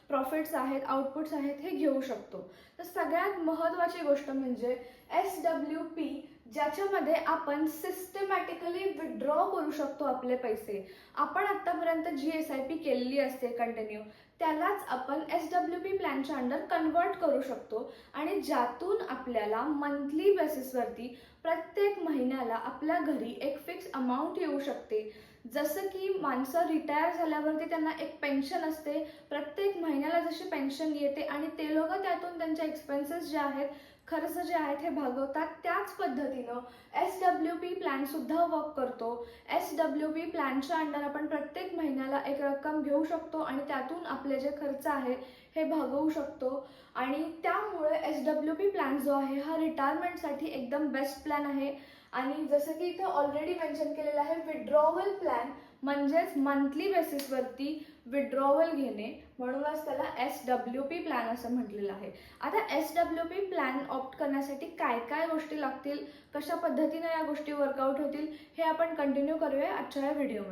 Profits आहेत, outputs आहेत हे घेऊ शकतो. तर सगळ्यात महत्त्वाची गोष्ट म्हणजे SWP, ज्याच्यामध्ये आपण सिस्टमॅटिकली विड्रॉ करू शकतो आपले पैसे. आपण आत्तापर्यंत जी SIP केलेली असते कंटिन्यू, त्यालाच आपण SWP प्लॅनच्या अंडर कन्वर्ट करू शकतो आणि ज्यातून आपल्याला मंथली बेसिसवरती प्रत्येक महिन्याला आपल्या घरी एक फिक्स अमाऊंट येऊ शकते. जसं की माणसं रिटायर झाल्यावरती त्यांना एक पेन्शन असते, प्रत्येक महिन्याला जशी पेन्शन येते आणि ते लोक त्यातून त्यांचे एक्सपेन्सेस जे आहेत, खर्च जे आहेत हे भागवतात. त्याच पद्धतीनं SWP प्लॅनसुद्धा वर्क करतो. SWP प्लॅनच्या अंडर आपण प्रत्येक महिन्याला एक रक्कम घेऊ शकतो आणि त्यातून आपले जे खर्च आहेत हे भागवू शकतो. आणि त्यामुळे SWP प्लॅन जो आहे हा रिटायरमेंटसाठी एकदम बेस्ट प्लॅन आहे. आणि जसं की इथे ऑलरेडी मेन्शन केलेलं आहे, विड्रॉवल प्लॅन म्हणजेच मंथली बेसिसवरती विड्रॉवल घेणे, म्हणूनच त्याला SWP प्लॅन असं म्हटलेलं आहे. आता SWP प्लॅन ऑप्ट करण्यासाठी काय काय गोष्टी लागतील, कशा पद्धतीने या गोष्टी वर्कआउट होतील हे आपण कंटिन्यू करूया आजच्या या व्हिडिओमध्ये.